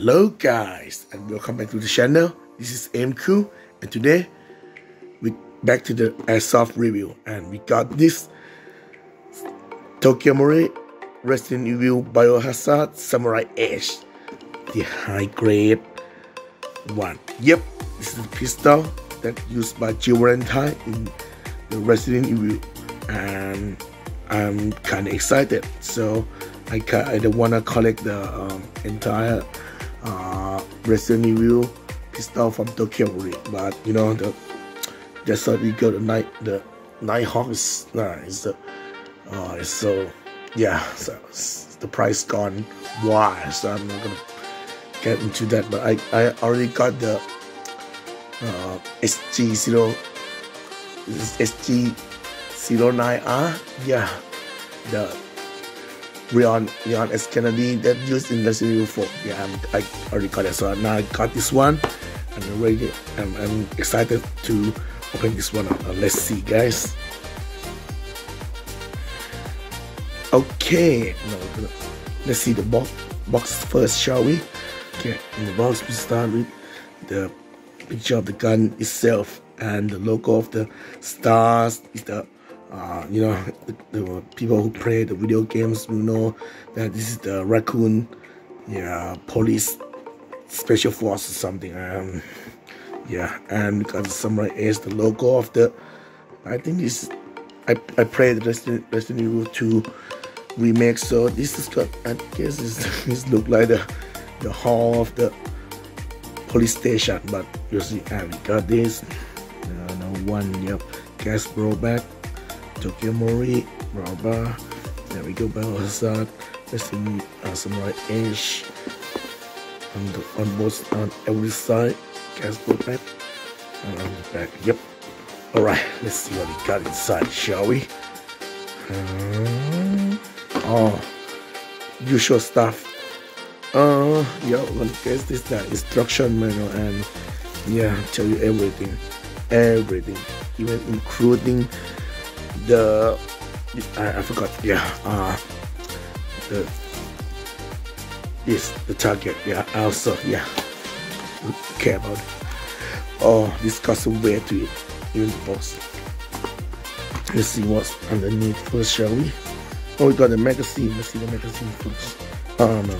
Hello guys, and welcome back to the channel. This is MQ, and today we back to the Airsoft review, and we got this Tokyo Marui Resident Evil Biohazard Samurai Edge, the high grade one. Yep, this is the pistol that used by Jill Valentine in the Resident Evil, and I'm kind of excited. So I don't want to collect the entire Resident Evil pistol from Tokyo Marui, but you know, just so we got the Nighthawk is so yeah, so the price gone wild, so I'm not gonna get into that. But I already got the SG09R, yeah, the Leon S. Kennedy that used in Resident Evil 4. Yeah, I already got it. So now I got this one, and I'm excited to open this one up. Let's see, guys. Okay, now let's see the box first, shall we? Okay, in the box we start with the picture of the gun itself, and the logo of the stars is the you know, the people who play the video games will know that this is the raccoon, yeah, police special force or something. Yeah, and we got the Samurai Edge, the logo of the, I think this, I played Resident Evil 2 remake, so this is got, I guess this look like the hall of the police station, but you see, and we got this, no one, yep, gas blowback, Tokyo Marui, rubber, there we go, Biohazard, Resident Samurai Edge, on every side, gas blowback, and on the back, yep. Alright, let's see what we got inside, shall we? Oh, usual stuff. Yeah, well, guess this is the instruction manual, and yeah, tell you everything, even including the I forgot, yeah, the target, yeah, also, yeah, care about it. Oh, this got some weight to it, even the box. Let's see what's underneath first, shall we? Oh, we got the magazine. Let's see the magazine first. Oh no,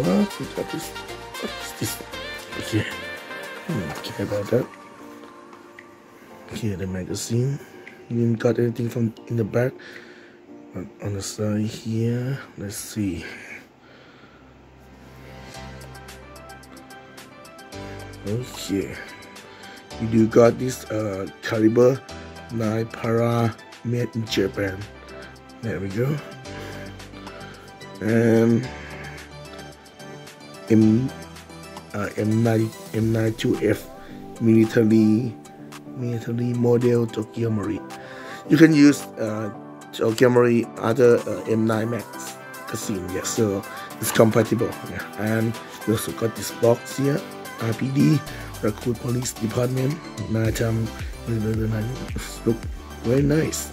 what? We got this. What's this? Okay, care about that. Okay, the magazine. You didn't got anything from in the back. On the side here, let's see. Okay, you do got this caliber 9 para made in Japan. There we go. And M92F military model Tokyo Marui. You can use Tokyo Marui other M9 Max casing, yeah, so it's compatible, yeah. And we also got this box here, RPD, Raccoon Police Department, nighttime, look very nice.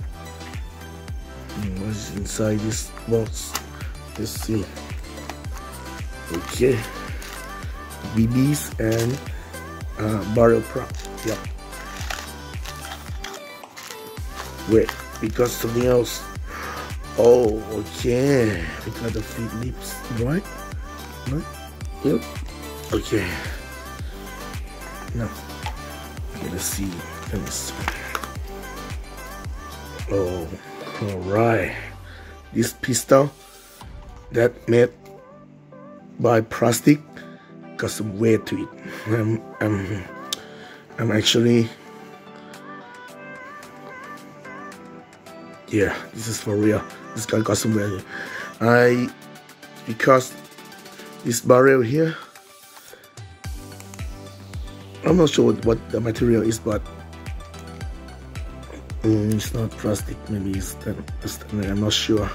What's inside this box? Let's see. Okay, BBs and barrel prop, yeah. Wait, we got something else. Oh, okay. We got the feet lips, right? Right? Yep. Okay. Now, okay, let's see. Let me see. Oh, alright. This pistol that made by plastic got some weight to it. I'm actually, yeah, this is for real. This guy got some value. Because this barrel here, I'm not sure what the material is, but it's not plastic. Maybe it's I'm not sure.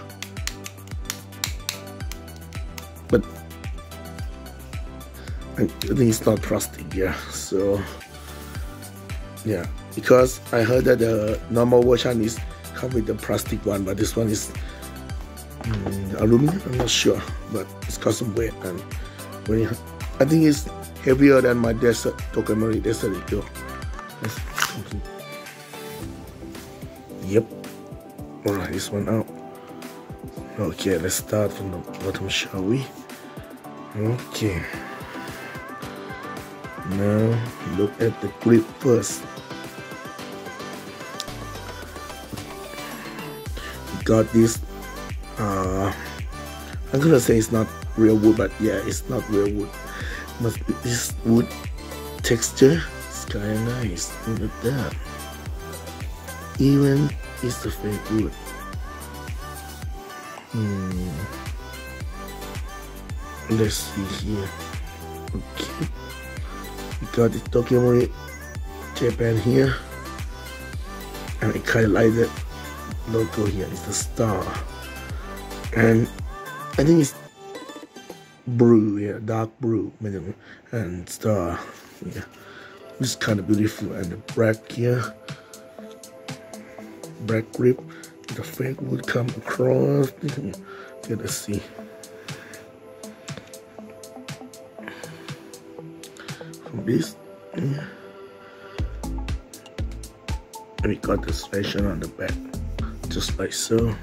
But I think it's not plastic, yeah. So yeah, because I heard that the normal version is come with the plastic one, but this one is aluminum. I'm not sure, but it's got some weight and very I think it's heavier than my desert Tokyo Marui Desert Eagle. Yep. Alright, this one out. Okay, let's start from the bottom, shall we? Okay. Now look at the grip first. We got this. I'm gonna say it's not real wood, but yeah, it's not real wood. Must be this wood texture. It's kind of nice. Look at that. Even it's the fake wood. Let's see here. Okay, we got the Tokyo Marui Japan here, and I kind of like that logo here. It's the star, and I think it's blue, yeah, dark blue, and star, yeah. It's kind of beautiful, and the black here, black grip. The fake would come across. Let's see. From this, yeah. And we got the selection on the back, just like so.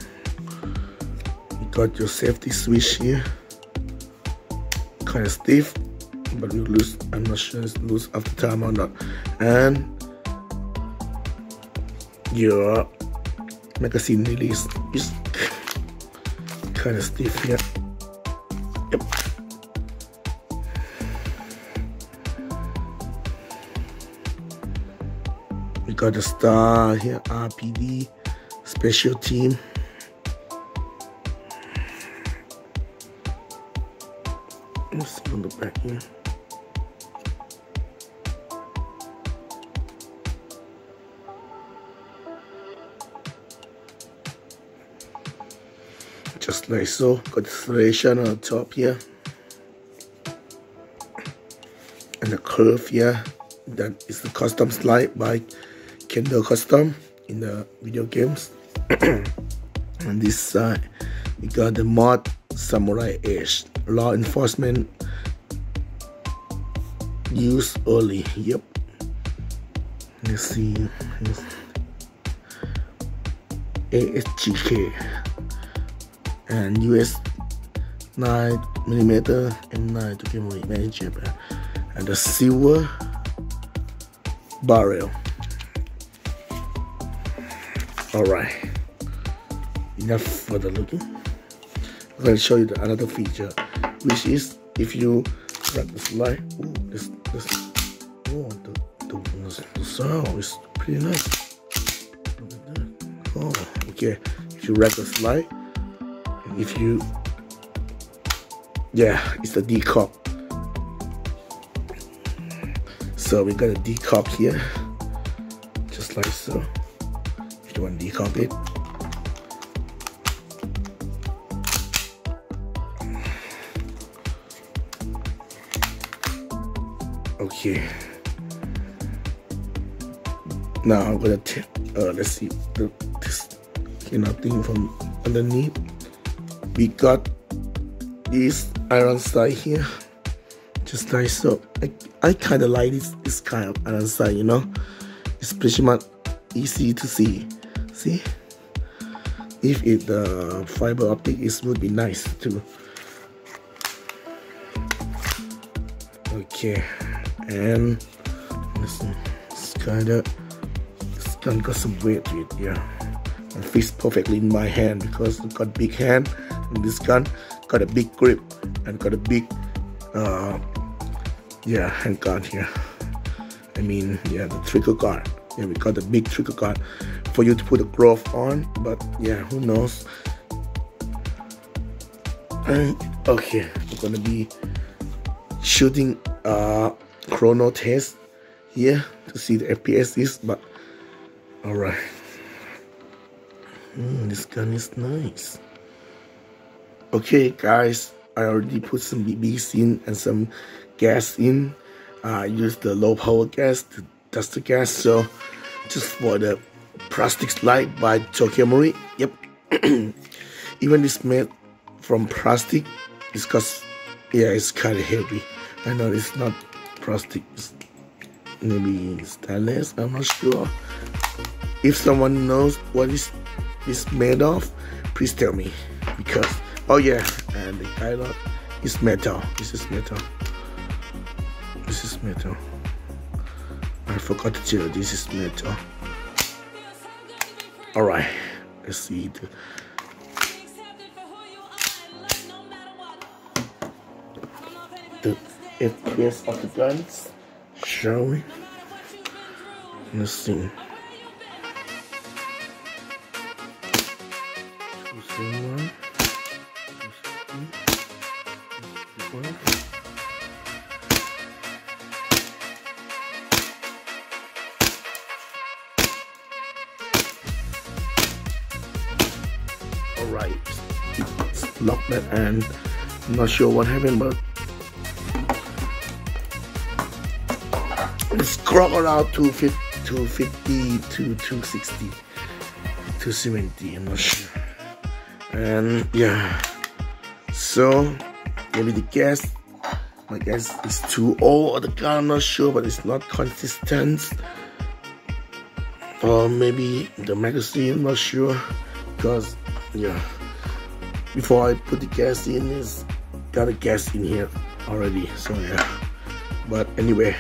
You got your safety switch here, kind of stiff, but we loose. I'm not sure it's loose after time or not. And your magazine release is kind of stiff here. Yep. We got the star here, RPD, special team. Let's see on the back here. Just like so. Got the serration on the top here, and the curve here. That is the custom slide by Kendo Custom in the video games. On this side, we got the mod Samurai Edge, law enforcement use only. Yep. Let's see. ASGK and US 9mm M9 Tokyo Marui made in Japan, and the silver barrel. Alright, enough for the looking. I'm going to show you another feature, which is if you drag the slide. Ooh, the sound is pretty nice. Look at that. Oh, okay. If you drag the slide, and if you, yeah, it's the decock. So we got a decock here, just like so. If you want to decock it, okay. Now I'm gonna let's see this thing from underneath. We got this iron sight here, just like so. I kind of like this kind of iron sight, you know. It's pretty much easy to see. See, if it fiber optic would be nice too. Okay, and listen, it's got some weight to it, yeah, and fits perfectly in my hand because it's got big hand, and this gun got a big grip and got a big yeah, hand guard here. I mean, yeah, the trigger guard. Yeah, we got the big trigger guard for you to put a glove on, but yeah, who knows. And okay, we're gonna be shooting chrono test here to see the FPS is, but alright. This gun is nice. Okay guys, I already put some BBs in and some gas in. I used the low power gas, the duster gas, so just for the plastic slide by Tokyo Marui. Yep. Even this made from plastic, it's cause yeah, it's kind of heavy, I know it's not plastic, it's maybe stainless, I'm not sure. If someone knows what is made of, please tell me, because oh yeah, and the pilot is metal. This is metal. This is metal. I forgot to tell you, this is metal. Alright, let's see the FPS of the guns, shall we? Let's see. Alright, it's locked that, and I'm not sure what happened, but it's crocodile 250 to 260, 270, I'm not sure. And yeah, so maybe the gas, my guess is too old, or the gun, I'm not sure, but it's not consistent. Or maybe the magazine, I'm not sure, because yeah, before I put the gas in, it's got a gas in here already, so yeah. But anyway,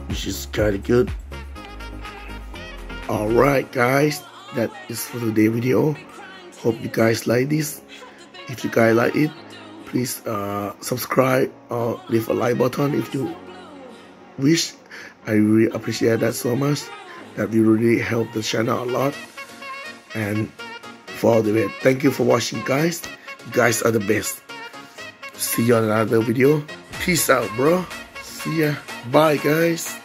which is kind of good. Alright guys, that is for today's video. Hope you guys like this. If you guys like it, please subscribe or leave a like button if you wish. I really appreciate that so much. That will really help the channel a lot. And for all the way, thank you for watching guys. You guys are the best. See you on another video. Peace out, bro. See ya. Bye guys.